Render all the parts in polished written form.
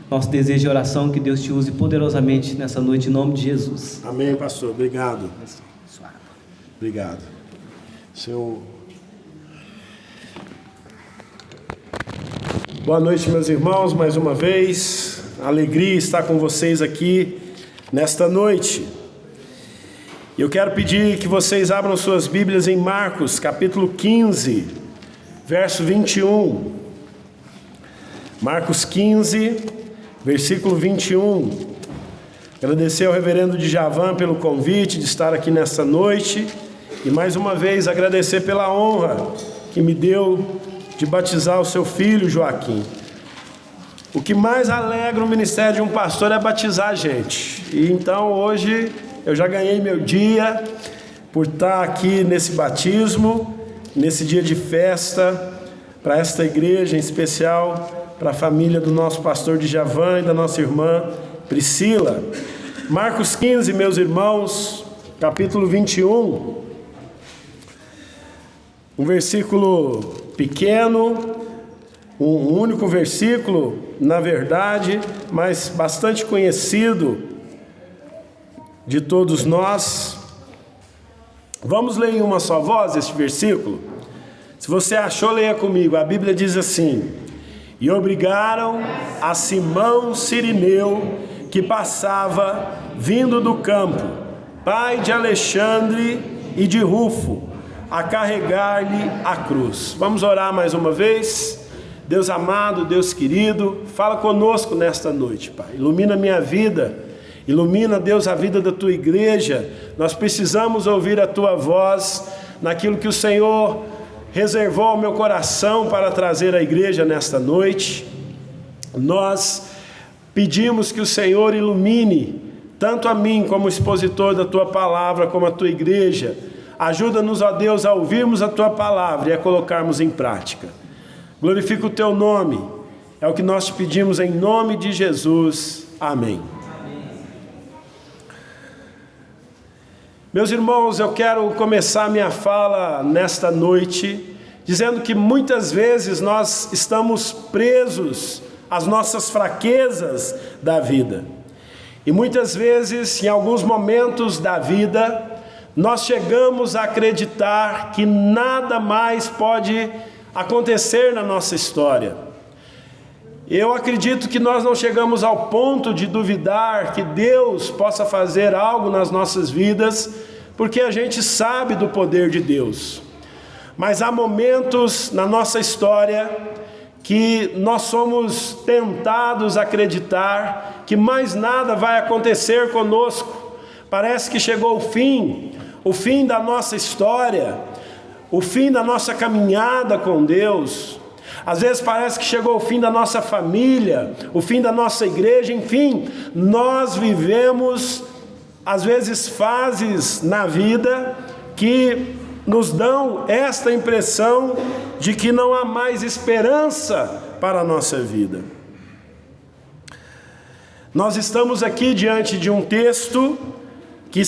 Nosso desejo de oração, que Deus te use poderosamente nessa noite, em nome de Jesus. Amém, pastor. Obrigado. Obrigado. Senhor. Boa noite, meus irmãos, mais uma vez. Alegria estar com vocês aqui nesta noite. Eu quero pedir que vocês abram suas Bíblias em Marcos, capítulo 15, verso 21. Marcos 15, versículo 21. Agradecer ao reverendo Djavan pelo convite de estar aqui nesta noite. E mais uma vez agradecer pela honra que me deu de batizar o seu filho Joaquim. O que mais alegra o ministério de um pastor é batizar gente. E então hoje eu já ganhei meu dia por estar aqui nesse batismo, nesse dia de festa, para esta igreja em especial, para a família do nosso pastor Djavan e da nossa irmã Priscila. Marcos 15, meus irmãos, capítulo 21, um versículo pequeno, um único versículo, na verdade, mas bastante conhecido de todos nós. Vamos ler em uma só voz este versículo? Se você achou, leia comigo. A Bíblia diz assim: e obrigaram a Simão Cirineu, que passava vindo do campo, pai de Alexandre e de Rufo, a carregar-lhe a cruz. Vamos orar mais uma vez. Deus amado, Deus querido, fala conosco nesta noite, Pai. Ilumina a minha vida, ilumina, Deus, a vida da Tua igreja. Nós precisamos ouvir a Tua voz naquilo que o Senhor reservou ao meu coração para trazer à igreja nesta noite. Nós pedimos que o Senhor ilumine tanto a mim como expositor da Tua palavra, como a Tua igreja. Ajuda-nos, ó Deus, a ouvirmos a Tua palavra e a colocarmos em prática. Glorifica o Teu nome, é o que nós te pedimos em nome de Jesus. Amém. Meus irmãos, eu quero começar minha fala nesta noite dizendo que muitas vezes nós estamos presos às nossas fraquezas da vida. E muitas vezes, em alguns momentos da vida, nós chegamos a acreditar que nada mais pode acontecer na nossa história. Eu acredito que nós não chegamos ao ponto de duvidar que Deus possa fazer algo nas nossas vidas, porque a gente sabe do poder de Deus. Mas há momentos na nossa história que nós somos tentados a acreditar que mais nada vai acontecer conosco. Parece que chegou o fim da nossa história, o fim da nossa caminhada com Deus. Às vezes parece que chegou o fim da nossa família, o fim da nossa igreja, enfim, nós vivemos às vezes fases na vida que nos dão esta impressão de que não há mais esperança para a nossa vida. Nós estamos aqui diante de um texto que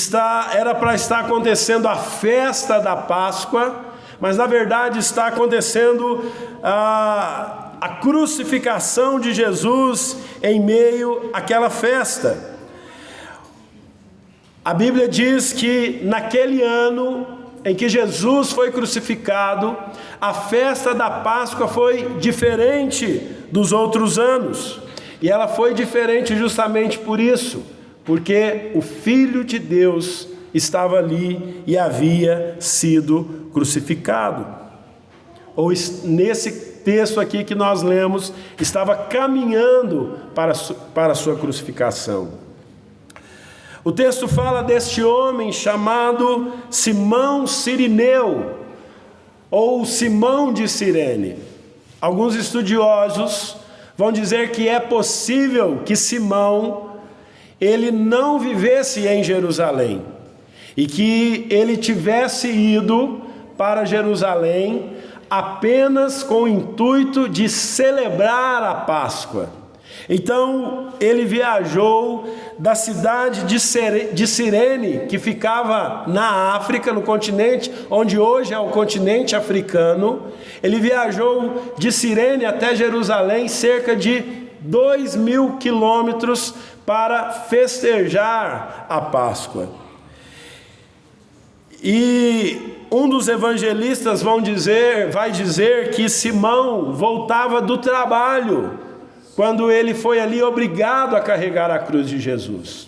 era para estar acontecendo a festa da Páscoa, mas na verdade está acontecendo a crucificação de Jesus em meio àquela festa. A Bíblia diz que naquele ano em que Jesus foi crucificado, a festa da Páscoa foi diferente dos outros anos. E ela foi diferente justamente por isso, porque o Filho de Deus estava ali e havia sido crucificado. Ou nesse texto aqui que nós lemos, estava caminhando para a sua crucificação. O texto fala deste homem chamado Simão Cirineu, ou Simão de Cirene. Alguns estudiosos vão dizer que é possível que Simão, ele não vivesse em Jerusalém, e que ele tivesse ido para Jerusalém apenas com o intuito de celebrar a Páscoa. Então ele viajou da cidade de Cirene, que ficava na África, no continente, onde hoje é o continente africano. Ele viajou de Cirene até Jerusalém, cerca de 2.000 quilômetros para festejar a Páscoa. E um dos evangelistas vai dizer que Simão voltava do trabalho quando ele foi ali obrigado a carregar a cruz de Jesus.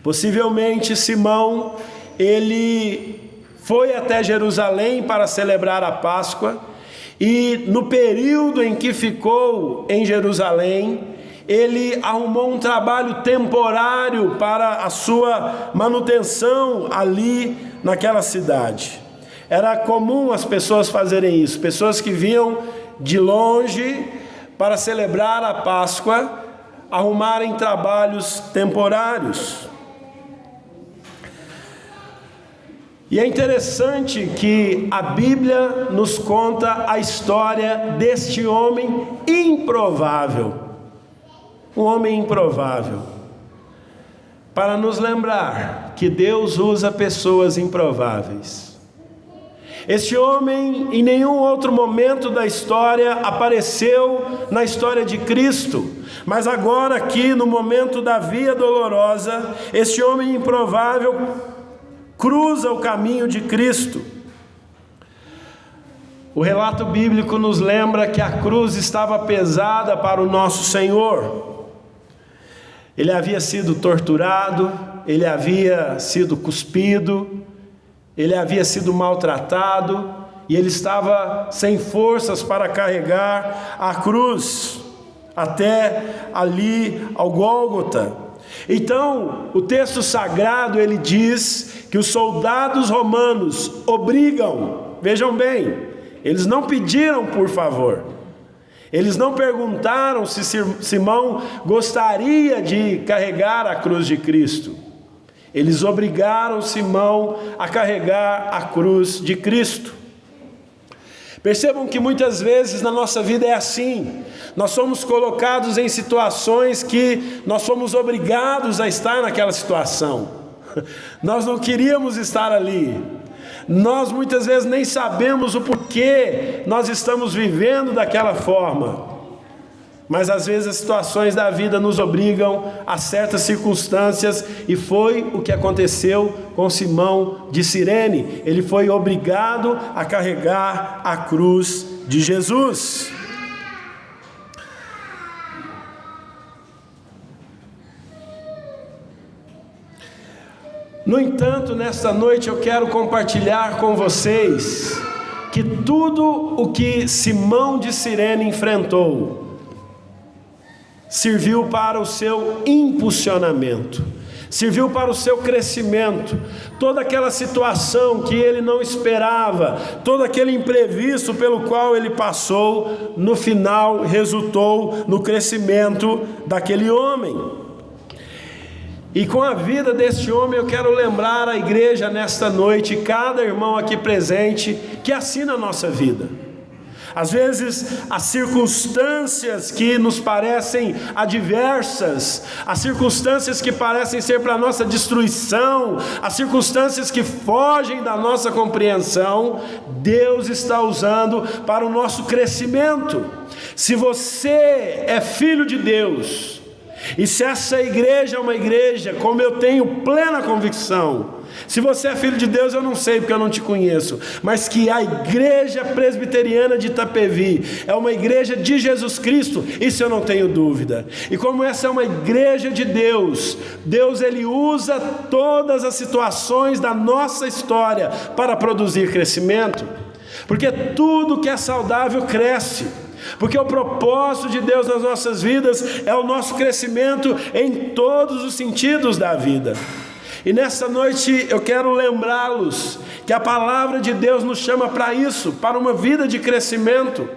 Possivelmente Simão, ele foi até Jerusalém para celebrar a Páscoa, e no período em que ficou em Jerusalém, ele arrumou um trabalho temporário para a sua manutenção ali naquela cidade. Era comum as pessoas fazerem isso, pessoas que vinham de longe para celebrar a Páscoa, arrumarem trabalhos temporários. E é interessante que a Bíblia nos conta a história deste homem improvável, um homem improvável, para nos lembrar que Deus usa pessoas improváveis. Este homem, em nenhum outro momento da história, apareceu na história de Cristo, mas agora aqui no momento da Via Dolorosa, este homem improvável cruza o caminho de Cristo. O relato bíblico nos lembra que a cruz estava pesada para o nosso Senhor. Ele havia sido torturado, ele havia sido cuspido, ele havia sido maltratado, e ele estava sem forças para carregar a cruz até ali ao Gólgota. Então, o texto sagrado, ele diz que os soldados romanos obrigam, vejam bem, eles não pediram por favor, eles não perguntaram se Simão gostaria de carregar a cruz de Cristo, eles obrigaram Simão a carregar a cruz de Cristo. Percebam que muitas vezes na nossa vida é assim, nós somos colocados em situações que nós somos obrigados a estar naquela situação, nós não queríamos estar ali, nós muitas vezes nem sabemos o porquê nós estamos vivendo daquela forma, mas às vezes as situações da vida nos obrigam a certas circunstâncias, e foi o que aconteceu com Simão de Cirene. Ele foi obrigado a carregar a cruz de Jesus. No entanto, nesta noite eu quero compartilhar com vocês que tudo o que Simão de Cirene enfrentou serviu para o seu impulsionamento, serviu para o seu crescimento. Toda aquela situação que ele não esperava, todo aquele imprevisto pelo qual ele passou, no final resultou no crescimento daquele homem. E com a vida deste homem eu quero lembrar a igreja nesta noite, cada irmão aqui presente, que assina a nossa vida. Às vezes as circunstâncias que nos parecem adversas, as circunstâncias que parecem ser para a nossa destruição, as circunstâncias que fogem da nossa compreensão, Deus está usando para o nosso crescimento. Se você é filho de Deus, e se essa igreja é uma igreja, como eu tenho plena convicção, se você é filho de Deus, eu não sei porque eu não te conheço, mas que a igreja presbiteriana de Itapevi é uma igreja de Jesus Cristo, isso eu não tenho dúvida. E como essa é uma igreja de Deus, Deus ele usa todas as situações da nossa história para produzir crescimento, porque tudo que é saudável cresce, porque o propósito de Deus nas nossas vidas é o nosso crescimento em todos os sentidos da vida. E nesta noite eu quero lembrá-los que a palavra de Deus nos chama para isso, para uma vida de crescimento.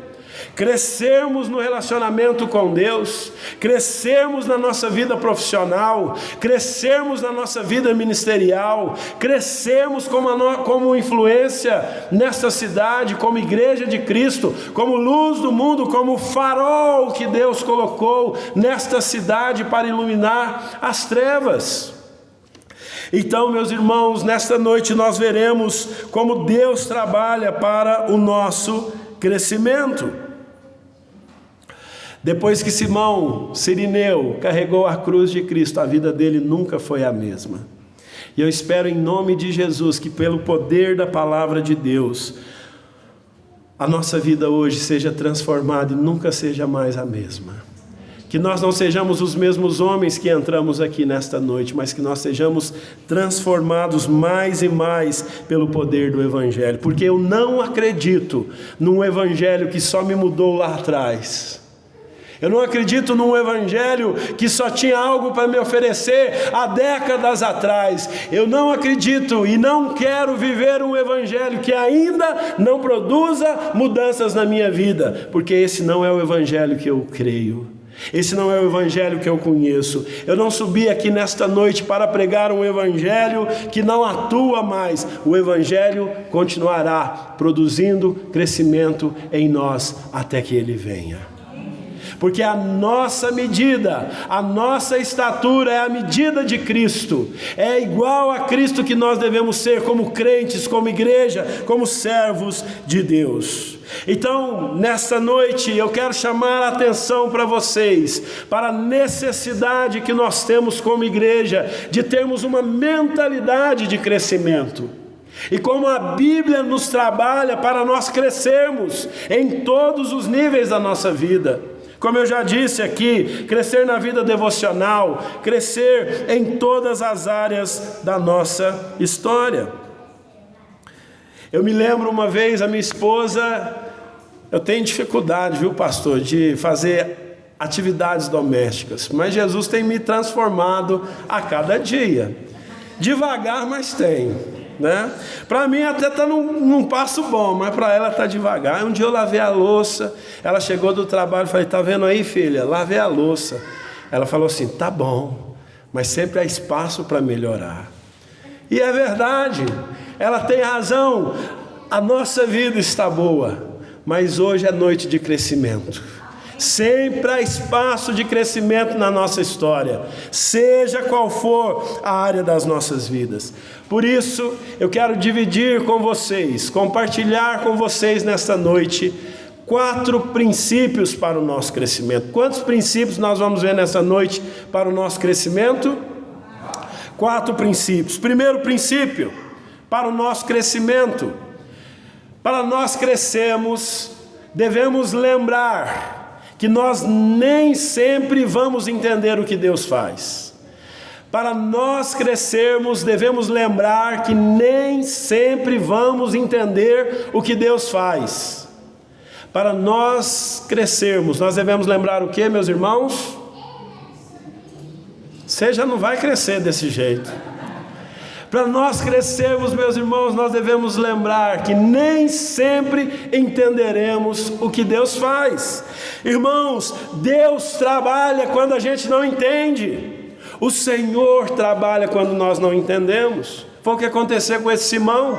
Crescermos no relacionamento com Deus, crescermos na nossa vida profissional, crescermos na nossa vida ministerial, crescermos como influência nesta cidade, como igreja de Cristo, como luz do mundo, como farol que Deus colocou nesta cidade para iluminar as trevas. Então, meus irmãos, nesta noite nós veremos como Deus trabalha para o nosso crescimento. Depois que Simão Cirineu carregou a cruz de Cristo, a vida dele nunca foi a mesma. E eu espero em nome de Jesus que pelo poder da palavra de Deus, a nossa vida hoje seja transformada e nunca seja mais a mesma. Que nós não sejamos os mesmos homens que entramos aqui nesta noite, mas que nós sejamos transformados mais e mais pelo poder do Evangelho. Porque eu não acredito num Evangelho que só me mudou lá atrás. Eu não acredito num Evangelho que só tinha algo para me oferecer há décadas atrás. Eu não acredito e não quero viver um Evangelho que ainda não produza mudanças na minha vida, porque esse não é o Evangelho que eu creio. Esse não é o Evangelho que eu conheço. Eu não subi aqui nesta noite para pregar um Evangelho que não atua mais. O Evangelho continuará produzindo crescimento em nós até que ele venha. Porque a nossa medida, a nossa estatura é a medida de Cristo. É igual a Cristo que nós devemos ser como crentes, como igreja, como servos de Deus. Então, nesta noite, eu quero chamar a atenção para vocês, para a necessidade que nós temos como igreja, de termos uma mentalidade de crescimento. E como a Bíblia nos trabalha para nós crescermos em todos os níveis da nossa vida. Como eu já disse aqui, crescer na vida devocional, crescer em todas as áreas da nossa história. Eu me lembro uma vez, a minha esposa, eu tenho dificuldade, viu, pastor, de fazer atividades domésticas, mas Jesus tem me transformado a cada dia. Devagar, mas tem, né? Para mim até está num passo bom, mas para ela está devagar. Um dia eu lavei a louça, ela chegou do trabalho, falei, tá vendo aí, filha? Lavei a louça. Ela falou assim, tá bom, mas sempre há espaço para melhorar. E é verdade, ela tem razão, a nossa vida está boa, mas hoje é noite de crescimento. Sempre há espaço de crescimento na nossa história, seja qual for a área das nossas vidas. Por isso, eu quero dividir com vocês, compartilhar com vocês nesta noite, 4 princípios para o nosso crescimento. Quantos princípios nós vamos ver nessa noite para o nosso crescimento? 4 princípios. Primeiro princípio, para o nosso crescimento. Para nós crescermos, devemos lembrar que nós nem sempre vamos entender o que Deus faz. Para nós crescermos, devemos lembrar que nem sempre vamos entender o que Deus faz. Para nós crescermos, nós devemos lembrar o que, meus irmãos? Você já não vai crescer desse jeito. Para nós crescermos, meus irmãos, nós devemos lembrar que nem sempre entenderemos o que Deus faz. Irmãos, Deus trabalha quando a gente não entende. O Senhor trabalha quando nós não entendemos. Foi o que aconteceu com esse Simão.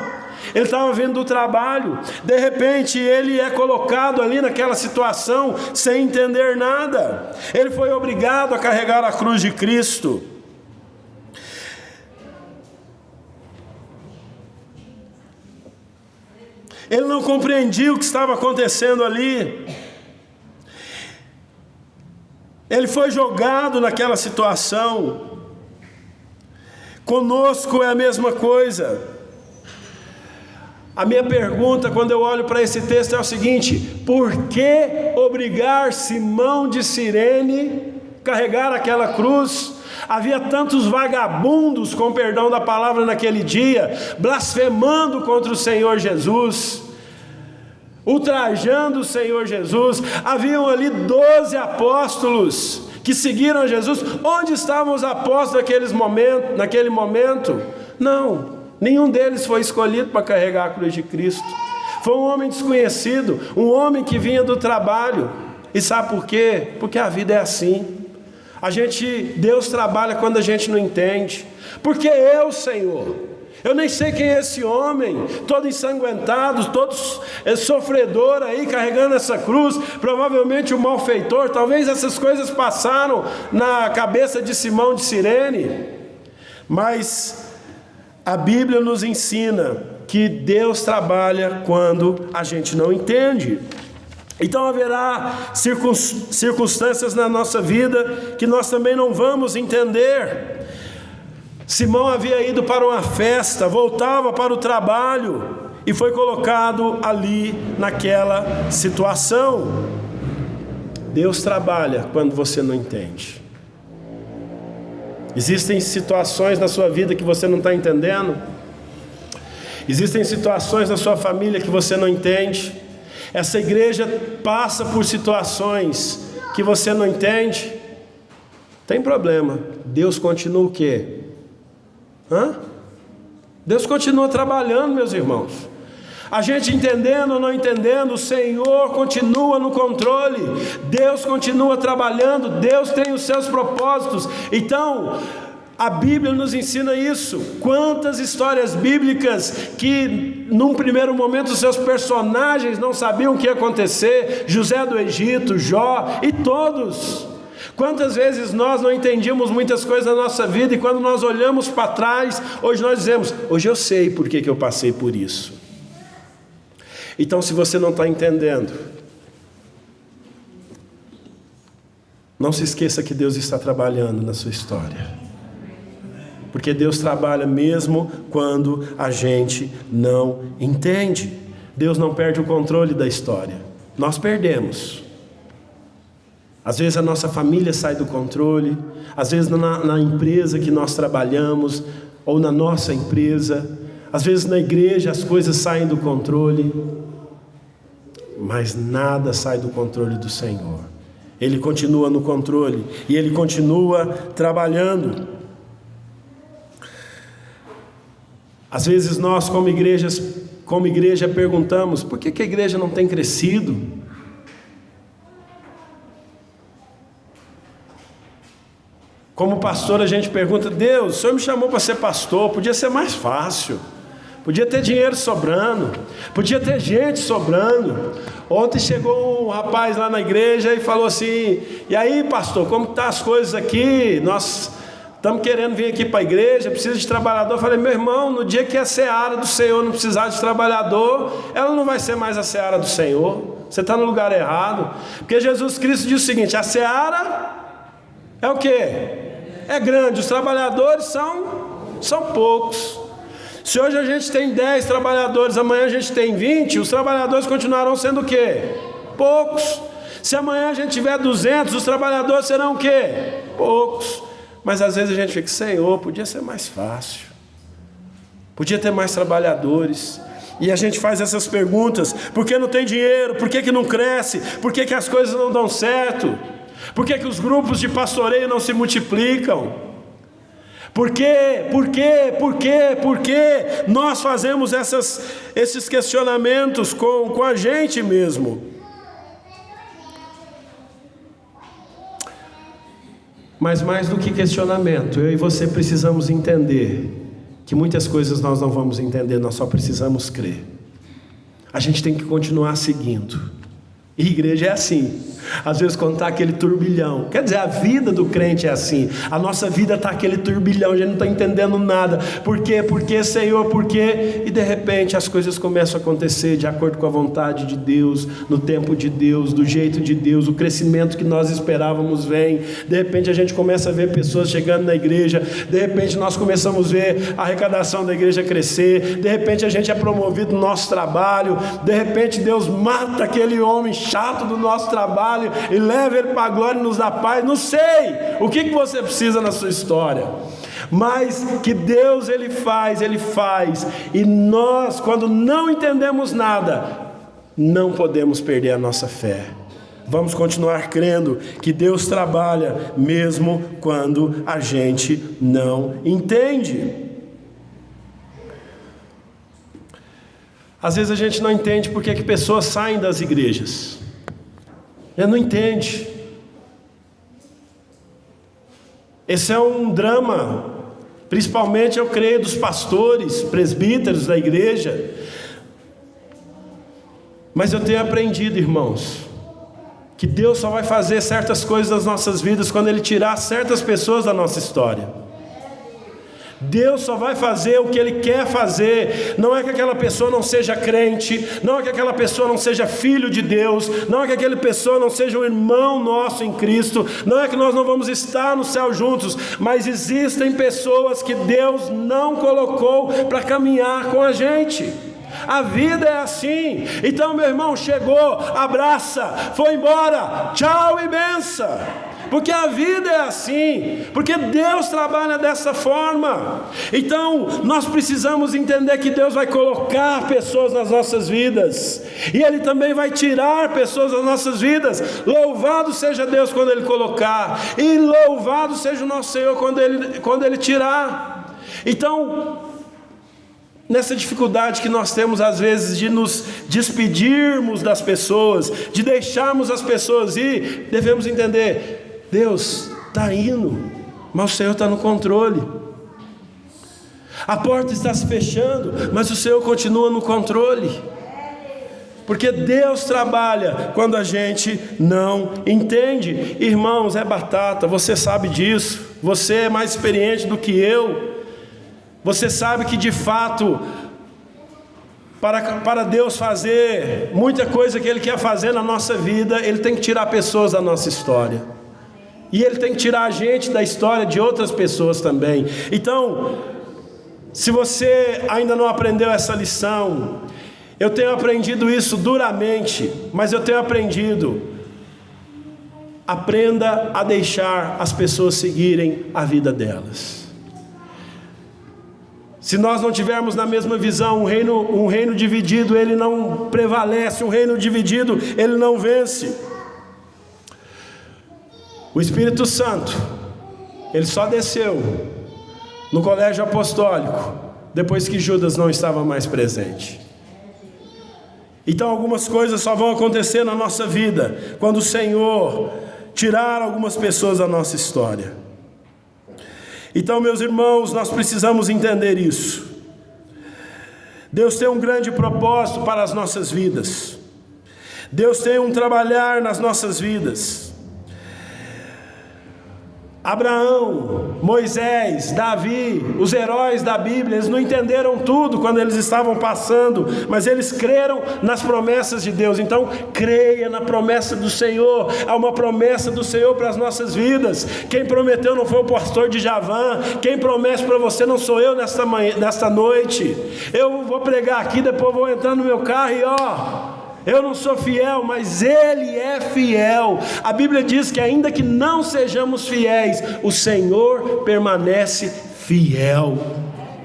Ele estava vindo do trabalho, de repente ele é colocado ali naquela situação sem entender nada. Ele foi obrigado a carregar a cruz de Cristo. Ele não compreendia o que estava acontecendo ali. Ele foi jogado naquela situação. Conosco é a mesma coisa. A minha pergunta quando eu olho para esse texto é o seguinte: por que obrigar Simão de Cirene a carregar aquela cruz? Havia tantos vagabundos, com perdão da palavra, naquele dia, blasfemando contra o Senhor Jesus, ultrajando o Senhor Jesus. Haviam ali 12 apóstolos que seguiram Jesus. Onde estavam os apóstolos naquele momento? Não. Nenhum deles foi escolhido para carregar a cruz de Cristo. Foi um homem desconhecido, um homem que vinha do trabalho. E sabe por quê? Porque a vida é assim. Deus trabalha quando a gente não entende. Porque Senhor, eu nem sei quem é esse homem, todo ensanguentado, todo sofredor aí, carregando essa cruz, provavelmente um malfeitor. Talvez essas coisas passaram na cabeça de Simão de Cirene. Mas a Bíblia nos ensina que Deus trabalha quando a gente não entende. Então haverá circunstâncias na nossa vida que nós também não vamos entender. Simão havia ido para uma festa, voltava para o trabalho e foi colocado ali naquela situação. Deus trabalha quando você não entende. Existem situações na sua vida que você não está entendendo. Existem situações na sua família que você não entende. Essa igreja passa por situações que você não entende. Tem problema. Deus continua o quê? Deus continua trabalhando, meus irmãos. A gente entendendo ou não entendendo, o Senhor continua no controle. Deus continua trabalhando. Deus tem os seus propósitos. Então, a Bíblia nos ensina isso. Quantas histórias bíblicas que num primeiro momento os seus personagens não sabiam o que ia acontecer. José do Egito, Jó e todos. Quantas vezes nós não entendíamos muitas coisas na nossa vida e quando nós olhamos para trás, hoje nós dizemos, hoje eu sei por que eu passei por isso. Então, se você não está entendendo, não se esqueça que Deus está trabalhando na sua história. Porque Deus trabalha mesmo quando a gente não entende. Deus não perde o controle da história. Nós perdemos. Às vezes a nossa família sai do controle. Às vezes na empresa que nós trabalhamos, ou na nossa empresa. Às vezes na igreja as coisas saem do controle. Mas nada sai do controle do Senhor. Ele continua no controle. E Ele continua trabalhando. Às vezes nós como igreja perguntamos, por que a igreja não tem crescido? Como pastor a gente pergunta, Deus, o Senhor me chamou para ser pastor, podia ser mais fácil, podia ter dinheiro sobrando, podia ter gente sobrando. Ontem chegou um rapaz lá na igreja e falou assim, e aí pastor, como estão as coisas aqui? Nós estamos querendo vir aqui para a igreja, precisa de trabalhador. Eu falei, meu irmão, no dia que a seara do Senhor não precisar de trabalhador, ela não vai ser mais a seara do Senhor. Você está no lugar errado. Porque Jesus Cristo diz o seguinte, a seara é o quê? É grande, os trabalhadores são poucos. Se hoje a gente tem 10 trabalhadores, amanhã a gente tem 20, os trabalhadores continuarão sendo o quê? Poucos. Se amanhã a gente tiver 200, os trabalhadores serão o quê? Poucos. Mas às vezes a gente fica, Senhor, podia ser mais fácil, podia ter mais trabalhadores. E a gente faz essas perguntas, por que não tem dinheiro, por que não cresce, por que as coisas não dão certo, por que os grupos de pastoreio não se multiplicam, por que nós fazemos esses questionamentos com a gente mesmo. Mas mais do que questionamento, eu e você precisamos entender que muitas coisas nós não vamos entender, nós só precisamos crer. A gente tem que continuar seguindo. E igreja é assim. Às vezes quando está aquele turbilhão, quer dizer, a vida do crente é assim. A nossa vida está aquele turbilhão, a gente não está entendendo nada. Por quê? Por quê, Senhor? Por quê? E de repente as coisas começam a acontecer de acordo com a vontade de Deus, no tempo de Deus, do jeito de Deus. O crescimento que nós esperávamos vem. De repente a gente começa a ver pessoas chegando na igreja. De repente nós começamos a ver a arrecadação da igreja crescer. De repente a gente é promovido no nosso trabalho. De repente Deus mata aquele homem chato do nosso trabalho e leva ele para a glória e nos dá paz. Não sei o que você precisa na sua história, mas que Deus ele faz, e nós, quando não entendemos nada, não podemos perder a nossa fé. Vamos continuar crendo que Deus trabalha mesmo quando a gente não entende. Às vezes a gente não entende porque que pessoas saem das igrejas. Não entende. Esse é um drama, principalmente eu creio dos pastores, presbíteros da igreja. Mas eu tenho aprendido, irmãos, que Deus só vai fazer certas coisas nas nossas vidas quando Ele tirar certas pessoas da nossa história. Deus só vai fazer o que Ele quer fazer. Não é que aquela pessoa não seja crente, não é que aquela pessoa não seja filho de Deus, não é que aquela pessoa não seja um irmão nosso em Cristo, não é que nós não vamos estar no céu juntos, mas existem pessoas que Deus não colocou para caminhar com a gente. A vida é assim. Então, meu irmão, chegou, abraça, foi embora, tchau e benção. Porque a vida é assim, porque Deus trabalha dessa forma. Então nós precisamos entender que Deus vai colocar pessoas nas nossas vidas, e Ele também vai tirar pessoas das nossas vidas. Louvado seja Deus quando Ele colocar, e louvado seja o nosso Senhor quando Ele tirar. Então, nessa dificuldade que nós temos às vezes de nos despedirmos das pessoas, de deixarmos as pessoas ir, devemos entender: Deus está indo, mas o Senhor está no controle. A porta está se fechando, mas o Senhor continua no controle. Porque Deus trabalha quando a gente não entende. Irmãos, é batata, você sabe disso. Você é mais experiente do que eu. Você sabe que de fato, para Deus fazer muita coisa que Ele quer fazer na nossa vida, Ele tem que tirar pessoas da nossa história. E Ele tem que tirar a gente da história de outras pessoas também. Então, se você ainda não aprendeu essa lição, eu tenho aprendido isso duramente, mas eu tenho aprendido: aprenda a deixar as pessoas seguirem a vida delas. Se nós não tivermos na mesma visão, um reino dividido ele não prevalece, um reino dividido ele não vence. O Espírito Santo, ele só desceu no colégio apostólico depois que Judas não estava mais presente. Então algumas coisas só vão acontecer na nossa vida quando o Senhor tirar algumas pessoas da nossa história. Então, meus irmãos, nós precisamos entender isso. Deus tem um grande propósito para as nossas vidas. Deus tem um trabalhar nas nossas vidas. Abraão, Moisés, Davi, os heróis da Bíblia, eles não entenderam tudo quando eles estavam passando, mas eles creram nas promessas de Deus. Então creia na promessa do Senhor. Há uma promessa do Senhor para as nossas vidas. Quem prometeu não foi o pastor de Javã, quem promete para você não sou eu nesta noite. Eu vou pregar aqui, depois vou entrar no meu carro e eu não sou fiel, mas Ele é fiel. A Bíblia diz que ainda que não sejamos fiéis, o Senhor permanece fiel.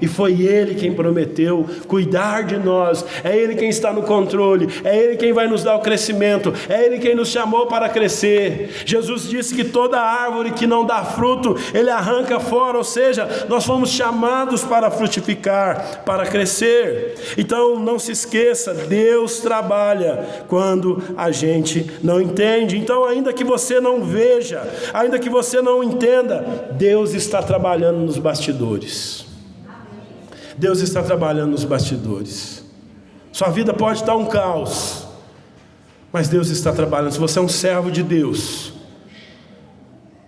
E foi Ele quem prometeu cuidar de nós. É Ele quem está no controle. É Ele quem vai nos dar o crescimento. É Ele quem nos chamou para crescer. Jesus disse que toda árvore que não dá fruto, Ele arranca fora. Ou seja, nós fomos chamados para frutificar, para crescer. Então não se esqueça, Deus trabalha quando a gente não entende. Então ainda que você não veja, ainda que você não entenda, Deus está trabalhando nos bastidores. Deus está trabalhando nos bastidores. Sua vida pode estar um caos, mas Deus está trabalhando. Se você é um servo de Deus,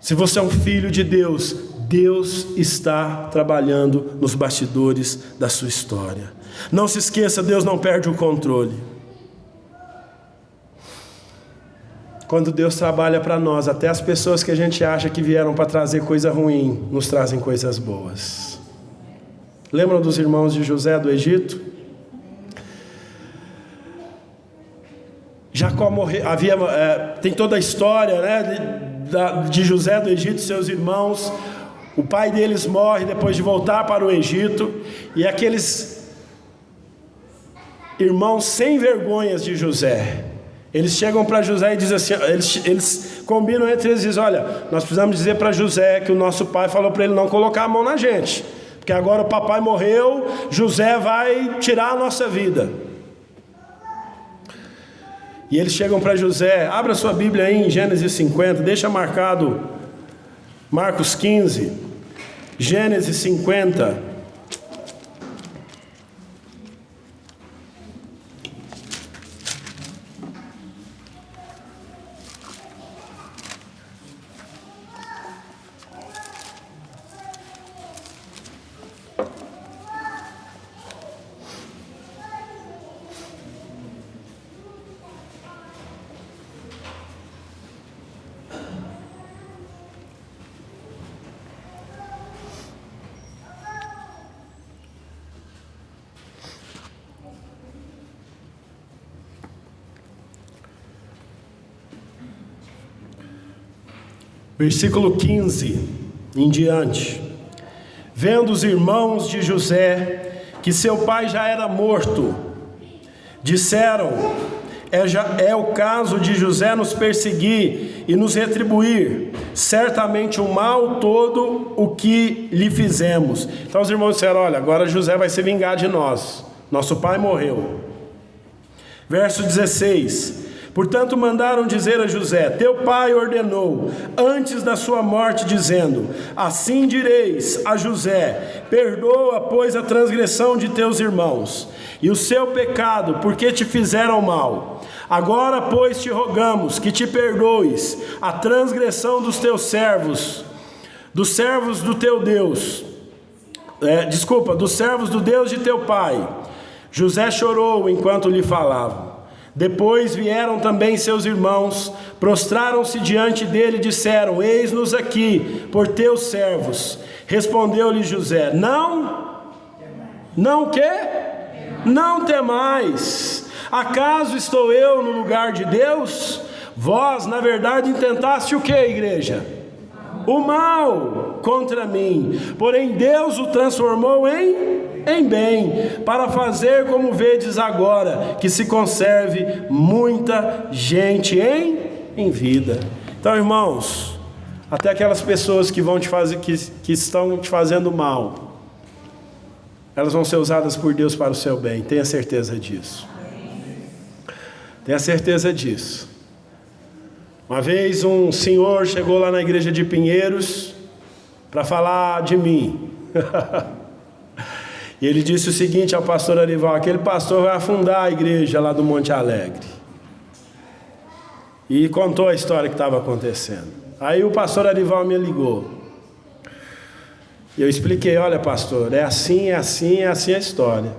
se você é um filho de Deus, Deus está trabalhando nos bastidores da sua história. Não se esqueça, Deus não perde o controle. Quando Deus trabalha para nós, até as pessoas que a gente acha que vieram para trazer coisa ruim, nos trazem coisas boas. Lembram dos irmãos de José do Egito? Jacó morreu, tem toda a história, né, de José do Egito e seus irmãos. O pai deles morre depois de voltar para o Egito, e aqueles irmãos sem vergonhas de José, eles chegam para José e dizem assim, eles combinam entre eles e dizem: olha, nós precisamos dizer para José que o nosso pai falou para ele não colocar a mão na gente, porque agora o papai morreu, José vai tirar a nossa vida. E eles chegam para José. Abra sua Bíblia aí em Gênesis 50, deixa marcado Marcos 15, Gênesis 50. Versículo 15 em diante. Vendo os irmãos de José que seu pai já era morto, disseram: é o caso de José nos perseguir e nos retribuir certamente o mal todo o que lhe fizemos. Então os irmãos disseram: olha, agora José vai se vingar de nós, nosso pai morreu. Verso 16: portanto mandaram dizer a José: teu pai ordenou antes da sua morte, dizendo: assim direis a José: perdoa, pois, a transgressão de teus irmãos e o seu pecado, porque te fizeram mal. Agora, pois, te rogamos que te perdoes a transgressão dos teus servos, dos servos do teu Deus, dos servos do Deus de teu pai. José chorou enquanto lhe falava. Depois vieram também seus irmãos, prostraram-se diante dele e disseram: eis-nos aqui por teus servos. Respondeu-lhe José: não quê? Não temais. Acaso estou eu no lugar de Deus? Vós, na verdade, intentaste o que, igreja? O mal contra mim. Porém Deus o transformou em bem, para fazer como vedes agora, que se conserve muita gente em vida. Então, irmãos, até aquelas pessoas que vão te fazer, que estão te fazendo mal, elas vão ser usadas por Deus para o seu bem. Tenha certeza disso. Tenha certeza disso. Uma vez um senhor chegou lá na igreja de Pinheiros para falar de mim. E ele disse o seguinte ao pastor Arival: aquele pastor vai afundar a igreja lá do Monte Alegre. E contou a história que estava acontecendo. Aí o pastor Arival me ligou. E eu expliquei: olha, pastor, é assim a história.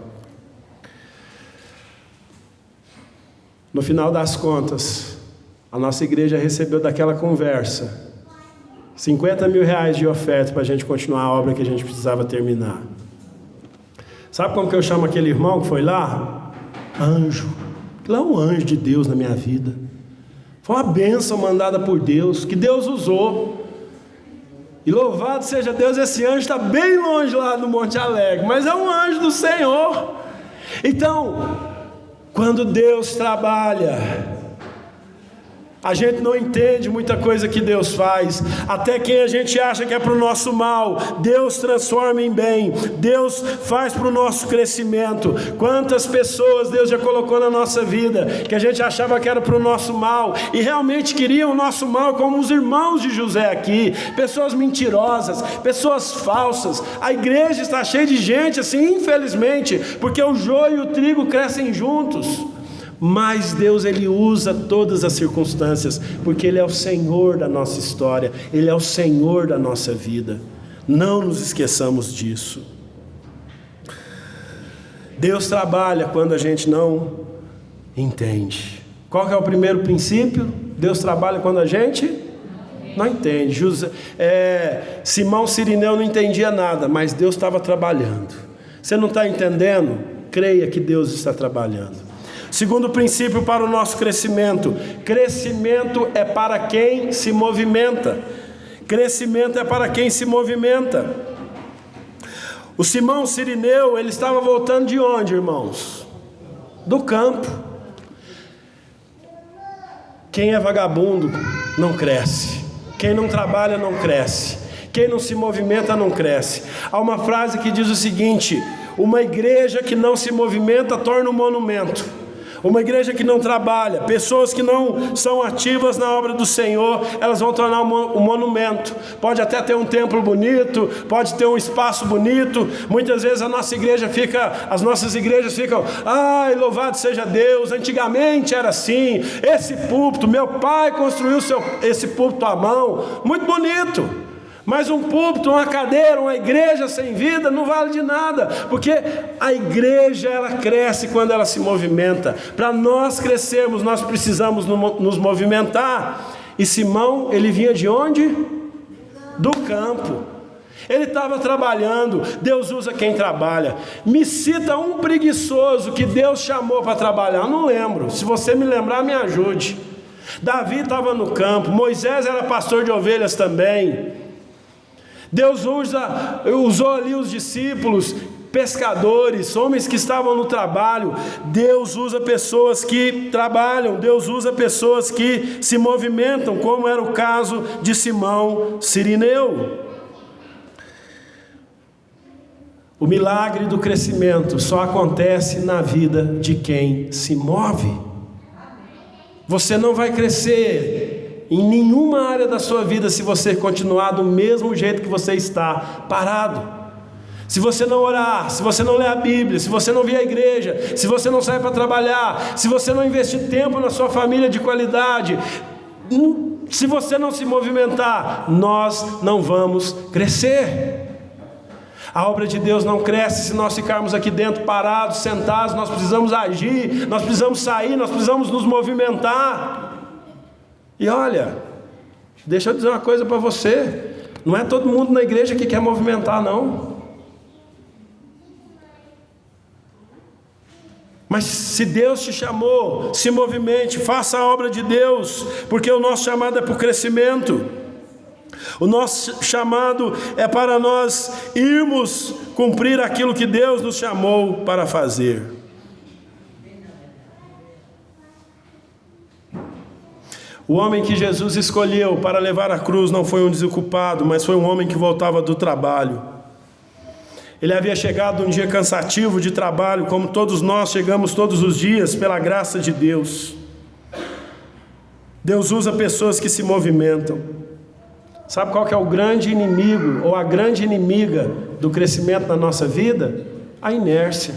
No final das contas, a nossa igreja recebeu daquela conversa R$50 mil de oferta para a gente continuar a obra que a gente precisava terminar. Sabe como que eu chamo aquele irmão que foi lá? Anjo. Lá é um anjo de Deus na minha vida. Foi uma bênção mandada por Deus, que Deus usou. E louvado seja Deus, esse anjo está bem longe lá no Monte Alegre, mas é um anjo do Senhor. Então, quando Deus trabalha, a gente não entende muita coisa que Deus faz. Até quem a gente acha que é para o nosso mal, Deus transforma em bem. Deus faz para o nosso crescimento. Quantas pessoas Deus já colocou na nossa vida que a gente achava que era para o nosso mal e realmente queriam o nosso mal, como os irmãos de José aqui. Pessoas mentirosas, pessoas falsas. A igreja está cheia de gente assim, infelizmente, porque o joio e o trigo crescem juntos. Mas Deus, Ele usa todas as circunstâncias, porque Ele é o Senhor da nossa história, Ele é o Senhor da nossa vida. Não nos esqueçamos disso. Deus trabalha quando a gente não entende. Qual que é o primeiro princípio? Deus trabalha quando a gente não entende. Simão Cirineu não entendia nada, mas Deus estava trabalhando. Você não está entendendo? Creia que Deus está trabalhando. Segundo princípio para o nosso crescimento: crescimento é para quem se movimenta. Crescimento é para quem se movimenta. O Simão Cirineu, ele estava voltando de onde, irmãos? Do campo. Quem é vagabundo não cresce. Quem não trabalha não cresce. Quem não se movimenta não cresce. Há uma frase que diz o seguinte: uma igreja que não se movimenta torna um monumento. Uma igreja que não trabalha, pessoas que não são ativas na obra do Senhor, elas vão tornar um monumento. Pode até ter um templo bonito, pode ter um espaço bonito. Muitas vezes as nossas igrejas ficam: ai, louvado seja Deus, antigamente era assim. Esse púlpito, meu pai construiu esse púlpito à mão, muito bonito. Mas um púlpito, uma cadeira, uma igreja sem vida não vale de nada, porque a igreja, ela cresce quando ela se movimenta. Para nós crescermos, nós precisamos nos movimentar. E Simão, ele vinha de onde? Do campo. Ele estava trabalhando. Deus usa quem trabalha. Me cita um preguiçoso que Deus chamou para trabalhar. Eu não lembro. Se você me lembrar, me ajude. Davi estava no campo, Moisés era pastor de ovelhas também. Deus usou ali os discípulos, pescadores, homens que estavam no trabalho. Deus usa pessoas que trabalham, Deus usa pessoas que se movimentam, como era o caso de Simão Cirineu. O milagre do crescimento só acontece na vida de quem se move. Você não vai crescer em nenhuma área da sua vida se você continuar do mesmo jeito que você está, parado. Se você não orar, se você não ler a Bíblia, se você não vir à igreja, se você não sair para trabalhar, se você não investir tempo na sua família de qualidade, se você não se movimentar, nós não vamos crescer. A obra de Deus não cresce se nós ficarmos aqui dentro parados, sentados. Nós precisamos agir, nós precisamos sair, nós precisamos nos movimentar. E olha, deixa eu dizer uma coisa para você: não é todo mundo na igreja que quer movimentar, não. Mas se Deus te chamou, se movimente, faça a obra de Deus, porque o nosso chamado é para o crescimento. O nosso chamado é para nós irmos cumprir aquilo que Deus nos chamou para fazer. O homem que Jesus escolheu para levar a cruz não foi um desocupado, mas foi um homem que voltava do trabalho. Ele havia chegado um dia cansativo de trabalho, como todos nós chegamos todos os dias, pela graça de Deus. Deus usa pessoas que se movimentam. Sabe qual que é o grande inimigo, ou a grande inimiga do crescimento na nossa vida? A inércia.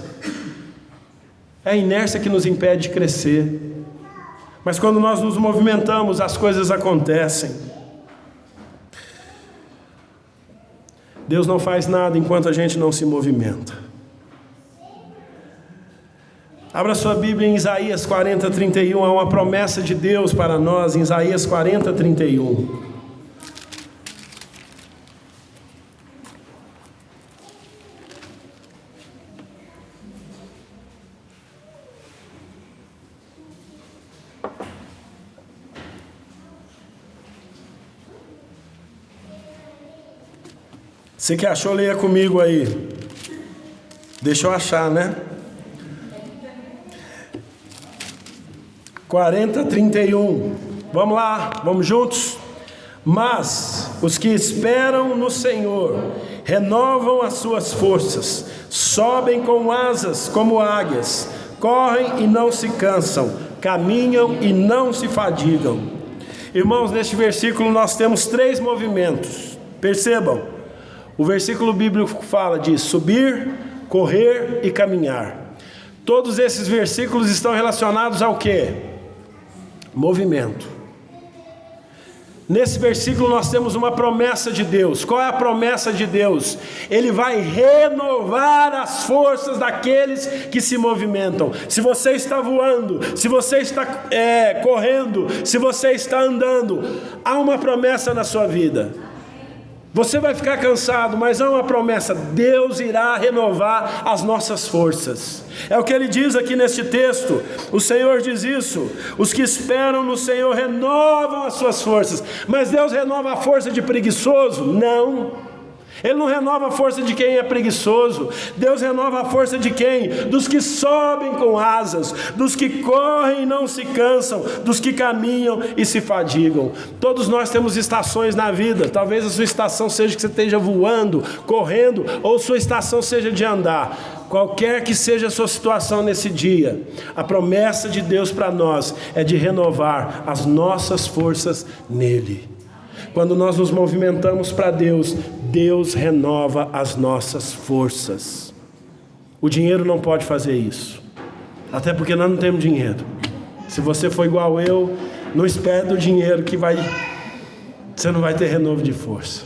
É a inércia que nos impede de crescer. Mas quando nós nos movimentamos, as coisas acontecem. Deus não faz nada enquanto a gente não se movimenta. Abra sua Bíblia em Isaías 40, 31. Há uma promessa de Deus para nós em Isaías 40, 31. Você que achou, leia comigo aí. Deixa eu achar, né? 40, 31. Vamos lá, vamos juntos? Mas os que esperam no Senhor renovam as suas forças, sobem com asas como águias, correm e não se cansam, caminham e não se fadigam. Irmãos, neste versículo nós temos 3 movimentos. Percebam. O versículo bíblico fala de subir, correr e caminhar. Todos esses versículos estão relacionados ao quê? Movimento. Nesse versículo nós temos uma promessa de Deus. Qual é a promessa de Deus? Ele vai renovar as forças daqueles que se movimentam. Se você está voando, se você está correndo, se você está andando, há uma promessa na sua vida. Você vai ficar cansado, mas há uma promessa: Deus irá renovar as nossas forças. É o que ele diz aqui neste texto. O Senhor diz isso: os que esperam no Senhor renovam as suas forças. Mas Deus renova a força de preguiçoso? Não. Ele não renova a força de quem é preguiçoso. Deus renova a força de quem? Dos que sobem com asas, dos que correm e não se cansam, dos que caminham e se fadigam. Todos nós temos estações na vida. Talvez a sua estação seja que você esteja voando, correndo, ou sua estação seja de andar. Qualquer que seja a sua situação nesse dia, a promessa de Deus para nós é de renovar as nossas forças nele. Quando nós nos movimentamos para Deus, Deus renova as nossas forças. O dinheiro não pode fazer isso, até porque nós não temos dinheiro. Se você for igual eu, não espere do dinheiro que você não vai ter renovo de força.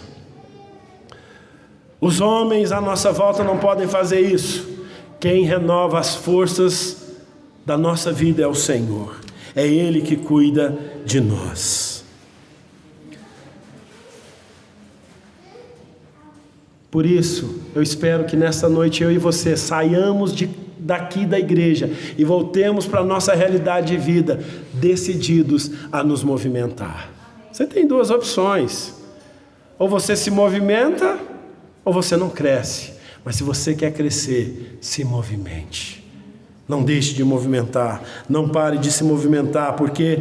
Os homens à nossa volta não podem fazer isso. Quem renova as forças da nossa vida é o Senhor. É Ele que cuida de nós. Por isso, eu espero que nesta noite eu e você saiamos daqui da igreja e voltemos para a nossa realidade de vida, decididos a nos movimentar. Você tem duas opções: ou você se movimenta, ou você não cresce. Mas se você quer crescer, se movimente. Não deixe de movimentar, não pare de se movimentar, porque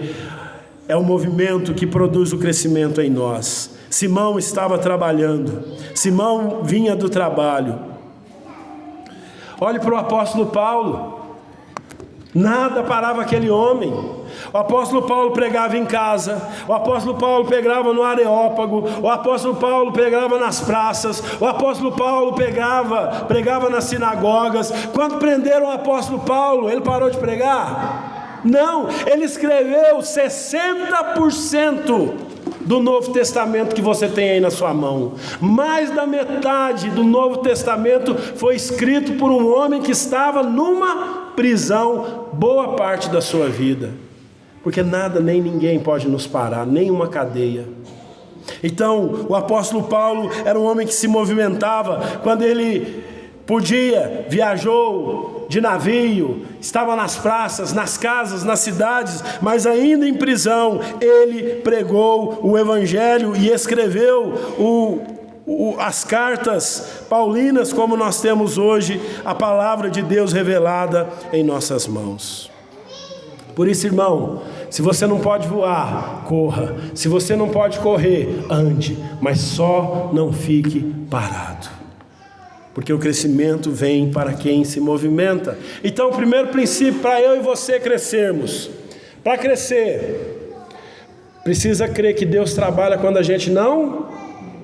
é o movimento que produz o crescimento em nós. Simão estava trabalhando, Simão vinha do trabalho. Olhe para o apóstolo Paulo, nada parava aquele homem. O apóstolo Paulo pregava em casa, o apóstolo Paulo pregava no Areópago, o apóstolo Paulo pregava nas praças, o apóstolo Paulo pregava nas sinagogas. Quando prenderam o apóstolo Paulo, ele parou de pregar? Não, ele escreveu 60% do Novo Testamento que você tem aí na sua mão. Mais da metade do Novo Testamento foi escrito por um homem que estava numa prisão boa parte da sua vida. Porque nada nem ninguém pode nos parar, nem uma cadeia. Então, o apóstolo Paulo era um homem que se movimentava. Quando ele podia, viajou de navio, estava nas praças, nas casas, nas cidades, mas ainda em prisão, ele pregou o evangelho e escreveu as cartas paulinas, como nós temos hoje a palavra de Deus revelada em nossas mãos. Por isso, irmão, se você não pode voar, corra. Se você não pode correr, ande, mas só não fique parado, porque o crescimento vem para quem se movimenta. Então, o primeiro princípio para eu e você crescermos, para crescer, precisa crer que Deus trabalha quando a gente não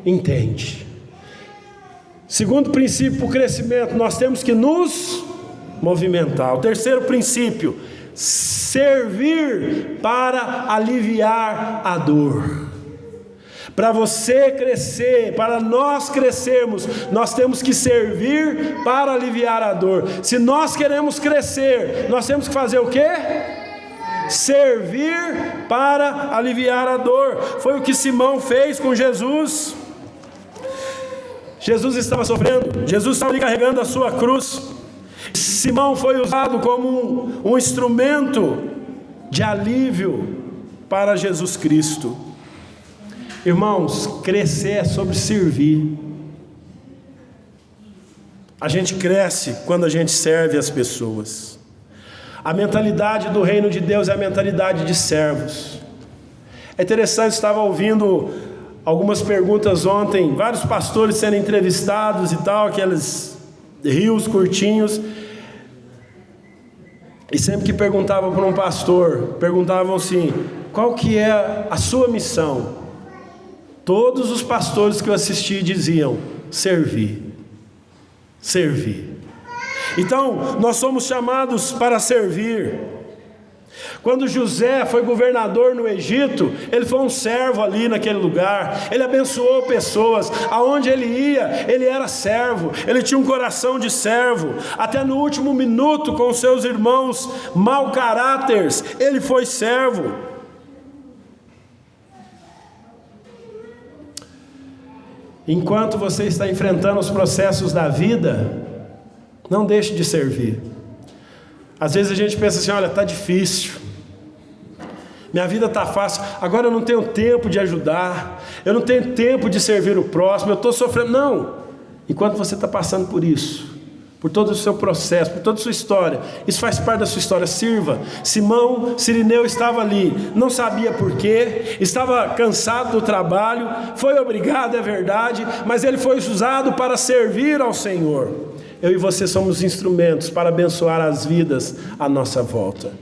entende. Segundo princípio para o crescimento, nós temos que nos movimentar. O terceiro princípio: servir para aliviar a dor. Para você crescer, para nós crescermos, nós temos que servir para aliviar a dor. Se nós queremos crescer, nós temos que fazer o quê? Servir para aliviar a dor. Foi o que Simão fez com Jesus. Jesus estava sofrendo, Jesus estava ali carregando a sua cruz. Simão foi usado como um instrumento de alívio para Jesus Cristo. Irmãos, crescer é sobre servir. A gente cresce quando a gente serve as pessoas. A mentalidade do reino de Deus é a mentalidade de servos. É interessante, estava ouvindo algumas perguntas ontem, vários pastores sendo entrevistados e tal, aqueles rios curtinhos. E sempre que perguntavam para um pastor, perguntavam assim: qual que é a sua missão? Todos os pastores que eu assisti diziam: servir. Servir. Então, nós somos chamados para servir. Quando José foi governador no Egito, ele foi um servo ali naquele lugar. Ele abençoou pessoas. Aonde ele ia, ele era servo. Ele tinha um coração de servo. Até no último minuto, com seus irmãos mau caráteres, ele foi servo. Enquanto você está enfrentando os processos da vida, não deixe de servir. Às vezes a gente pensa assim: olha, está difícil, minha vida está fácil, agora eu não tenho tempo de ajudar, eu não tenho tempo de servir o próximo, eu estou sofrendo. Não, enquanto você está passando por isso, por todo o seu processo, por toda a sua história, isso faz parte da sua história, sirva. Simão Cirineu estava ali, não sabia porquê, estava cansado do trabalho, foi obrigado, é verdade, mas ele foi usado para servir ao Senhor. Eu e você somos instrumentos para abençoar as vidas à nossa volta.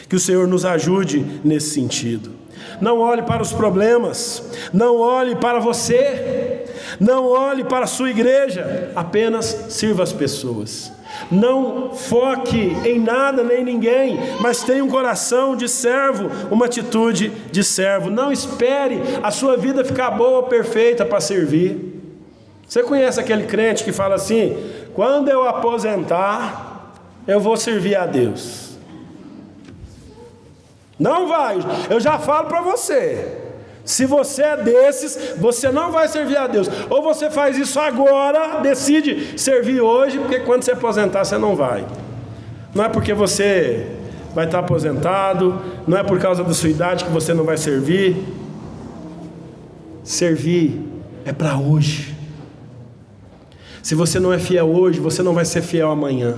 Que o Senhor nos ajude nesse sentido. Não olhe para os problemas, não olhe para você, não olhe para a sua igreja, apenas sirva as pessoas. Não foque em nada nem ninguém, mas tenha um coração de servo, uma atitude de servo. Não espere a sua vida ficar boa, perfeita para servir. Você conhece aquele crente que fala assim: quando eu aposentar, eu vou servir a Deus. Não vai, eu já falo para você. Se você é desses, você não vai servir a Deus. Ou você faz isso agora, decide servir hoje, porque quando você aposentar, você não vai. Não é porque você vai estar aposentado, não é por causa da sua idade que você não vai servir. Servir é para hoje. Se você não é fiel hoje, você não vai ser fiel amanhã.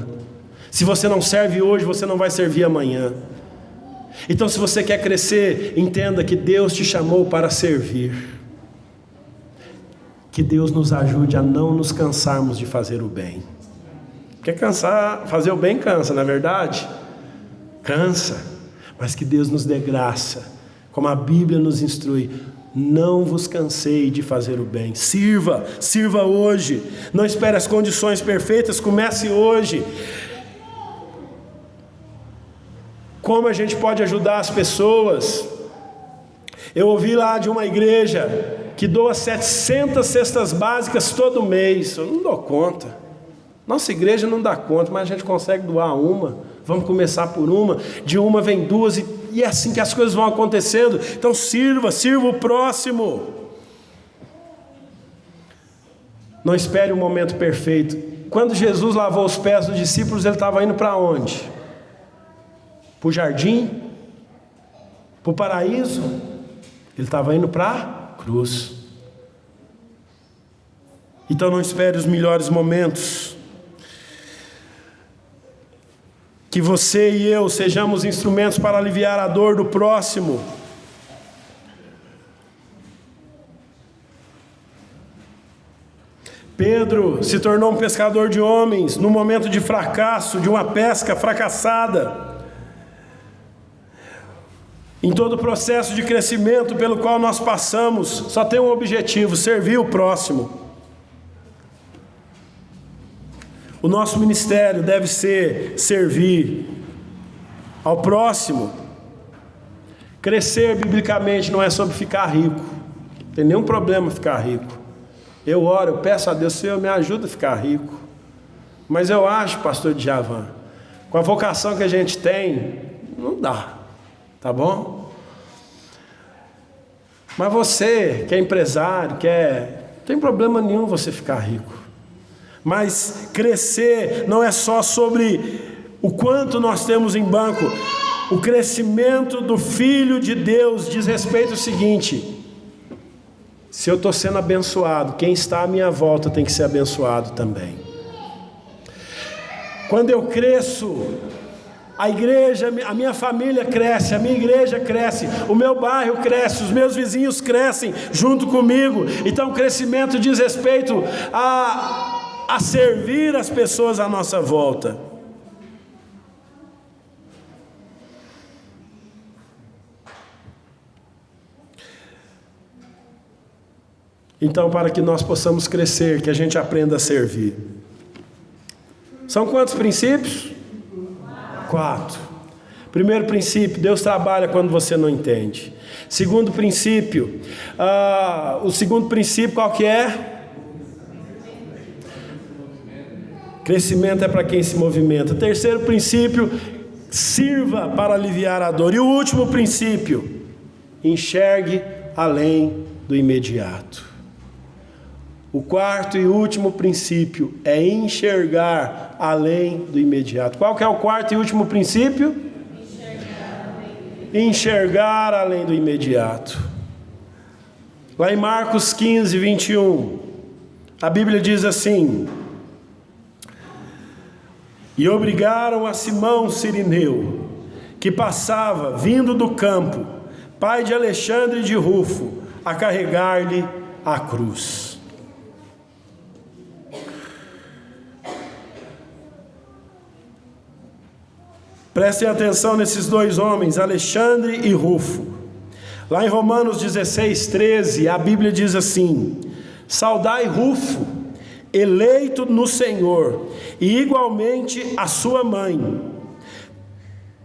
Se você não serve hoje, você não vai servir amanhã. Então, se você quer crescer, entenda que Deus te chamou para servir. Que Deus nos ajude a não nos cansarmos de fazer o bem. Porque fazer o bem cansa, não é verdade? Cansa. Mas que Deus nos dê graça, como a Bíblia nos instrui. Não vos cansei de fazer o bem. Sirva hoje. Não espere as condições perfeitas, comece hoje. Como a gente pode ajudar as pessoas? Eu ouvi lá de uma igreja que doa 700 cestas básicas todo mês. Eu não dou conta. Nossa igreja não dá conta, mas a gente consegue doar uma. Vamos começar por uma. De uma vem duas e é assim que as coisas vão acontecendo. Então sirva o próximo. Não espere o momento perfeito. Quando Jesus lavou os pés dos discípulos, ele estava indo para onde? Para o jardim? Para o paraíso? Ele estava indo para a cruz. Então não espere os melhores momentos. Que você e eu sejamos instrumentos para aliviar a dor do próximo. Pedro se tornou um pescador de homens no momento de fracasso, de uma pesca fracassada. Em todo o processo de crescimento pelo qual nós passamos, só tem um objetivo: servir o próximo. O nosso ministério deve ser servir ao próximo. Crescer biblicamente não é sobre ficar rico. Não tem nenhum problema ficar rico. Eu oro, eu peço a Deus, Senhor, me ajuda a ficar rico. Mas eu acho, pastor Djavan, com a vocação que a gente tem, não dá. Tá bom? Mas você que é empresário, não tem problema nenhum você ficar rico. Mas crescer não é só sobre o quanto nós temos em banco. O crescimento do Filho de Deus diz respeito ao seguinte: se eu estou sendo abençoado, quem está à minha volta tem que ser abençoado também. Quando eu cresço, a igreja, a minha família cresce, a minha igreja cresce, o meu bairro cresce, os meus vizinhos crescem junto comigo. Então o crescimento diz respeito a servir as pessoas à nossa volta. Então, para que nós possamos crescer, que a gente aprenda a servir. São quantos princípios? 4. Primeiro princípio: Deus trabalha quando você não entende. Segundo princípio, o segundo princípio qual que é? Crescimento é para quem se movimenta. Terceiro princípio: sirva para aliviar a dor. E o último princípio: enxergue além do imediato. O quarto e último princípio é enxergar além do imediato. Qual que é o quarto e último princípio? Enxergar além do imediato. Lá em Marcos 15, 21, a Bíblia diz assim: e obrigaram a Simão Cirineu, que passava vindo do campo, pai de Alexandre e de Rufo, a carregar-lhe a cruz. Prestem atenção nesses dois homens, Alexandre e Rufo. Lá em Romanos 16, 13, a Bíblia diz assim: saudai Rufo, eleito no Senhor, e igualmente a sua mãe,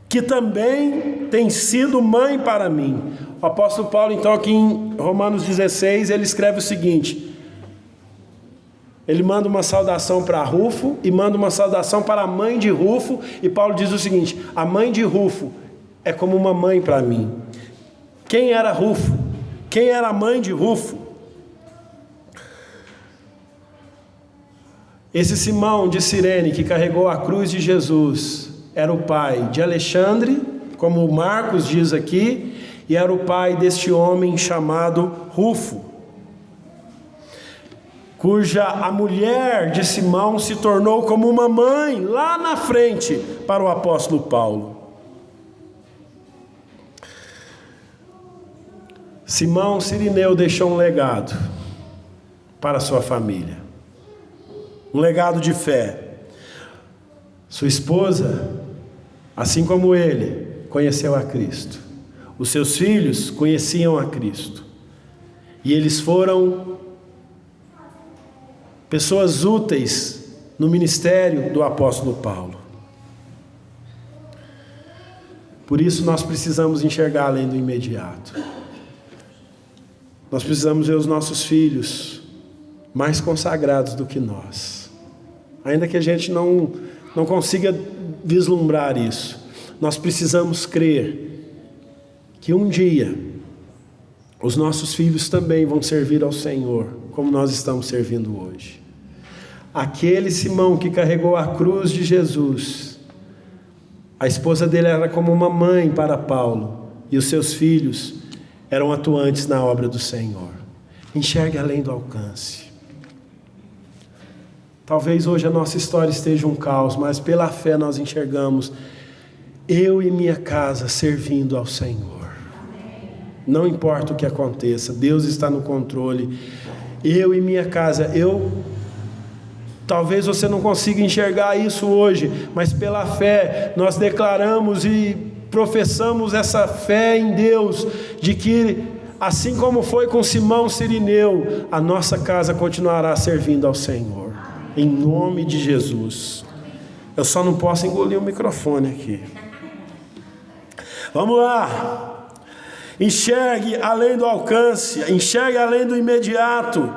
que também tem sido mãe para mim. O apóstolo Paulo, então, aqui em Romanos 16, ele escreve o seguinte: ele manda uma saudação para Rufo e manda uma saudação para a mãe de Rufo, e Paulo diz o seguinte: a mãe de Rufo é como uma mãe para mim. Quem era Rufo? Quem era a mãe de Rufo? Esse Simão de Cirene, que carregou a cruz de Jesus, era o pai de Alexandre, como Marcos diz aqui, e era o pai deste homem chamado Rufo, cuja a mulher de Simão se tornou como uma mãe lá na frente para o apóstolo Paulo. Simão Cirineu deixou um legado para sua família, um legado de fé. Sua esposa, assim como ele, conheceu a Cristo. Os seus filhos conheciam a Cristo. E eles foram pessoas úteis no ministério do apóstolo Paulo. Por isso nós precisamos enxergar além do imediato. Nós precisamos ver os nossos filhos mais consagrados do que nós. Ainda que a gente não consiga vislumbrar isso, nós precisamos crer que um dia os nossos filhos também vão servir ao Senhor, como nós estamos servindo hoje. Aquele Simão que carregou a cruz de Jesus, a esposa dele era como uma mãe para Paulo, e os seus filhos eram atuantes na obra do Senhor. Enxergue além do alcance. Talvez hoje a nossa história esteja um caos, mas pela fé nós enxergamos eu e minha casa servindo ao Senhor. Não importa o que aconteça, Deus está no controle. Eu e minha casa, talvez você não consiga enxergar isso hoje, mas pela fé nós declaramos e professamos essa fé em Deus, de que assim como foi com Simão Cirineu, a nossa casa continuará servindo ao Senhor, em nome de Jesus. Eu só não posso engolir o microfone aqui. Vamos lá. Enxergue além do alcance, enxergue além do imediato.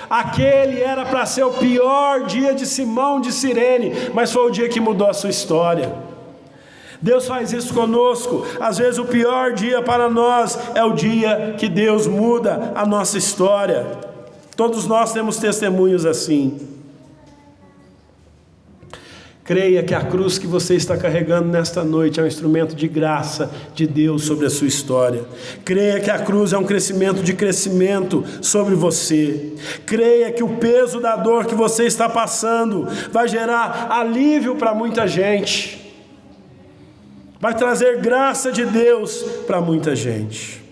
Aquele era para ser o pior dia de Simão de Cirene, mas foi o dia que mudou a sua história. Deus faz isso conosco. Às vezes o pior dia para nós é o dia que Deus muda a nossa história. Todos nós temos testemunhos assim. Creia que a cruz que você está carregando nesta noite é um instrumento de graça de Deus sobre a sua história. Creia que a cruz é um crescimento sobre você. Creia que o peso da dor que você está passando vai gerar alívio para muita gente. Vai trazer graça de Deus para muita gente.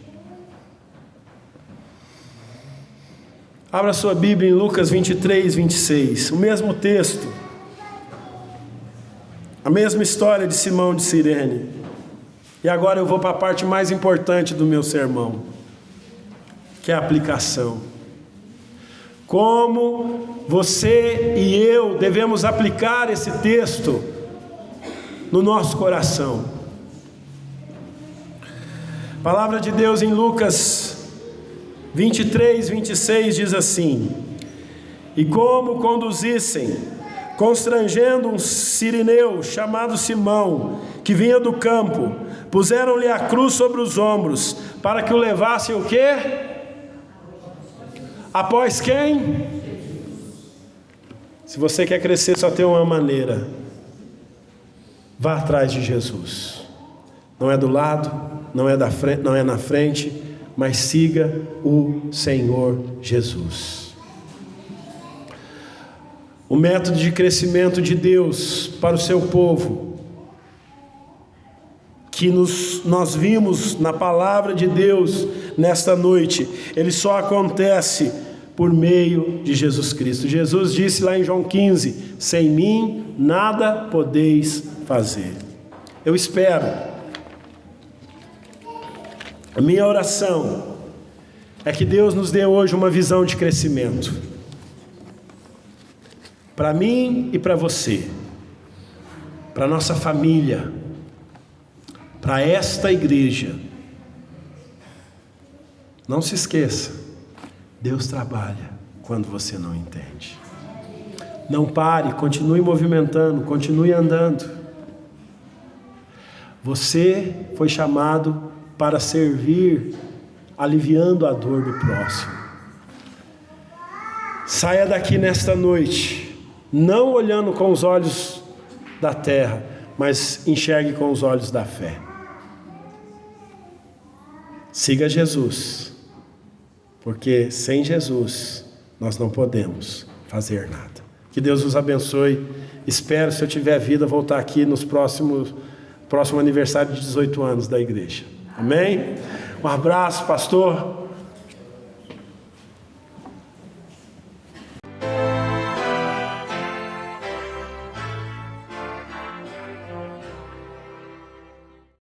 Abra sua Bíblia em Lucas 23, 26. O mesmo texto. A mesma história de Simão de Cirene. E agora eu vou para a parte mais importante do meu sermão, que é a aplicação. Como você e eu devemos aplicar esse texto no nosso coração. A palavra de Deus em Lucas 23, 26 diz assim: e como conduzissem, constrangendo um cirineu chamado Simão, que vinha do campo, puseram-lhe a cruz sobre os ombros, para que o levassem o quê? Após quem? Se você quer crescer, só tem uma maneira: vá atrás de Jesus. Não é do lado, não é da frente, não é na frente, mas siga o Senhor Jesus. O método de crescimento de Deus para o seu povo, que nós vimos na palavra de Deus nesta noite, ele só acontece por meio de Jesus Cristo. Jesus disse lá em João 15: sem mim nada podeis fazer. Eu espero, a minha oração é que Deus nos dê hoje uma visão de crescimento, para mim e para você, para nossa família, para esta igreja. Não se esqueça, Deus trabalha quando você não entende. Não pare, continue movimentando, continue andando. Você foi chamado para servir, aliviando a dor do próximo. Saia daqui nesta noite, não olhando com os olhos da terra, mas enxergue com os olhos da fé. Siga Jesus, porque sem Jesus nós não podemos fazer nada. Que Deus os abençoe. Espero, se eu tiver vida, voltar aqui nos próximo aniversário de 18 anos da igreja. Amém? Um abraço, pastor.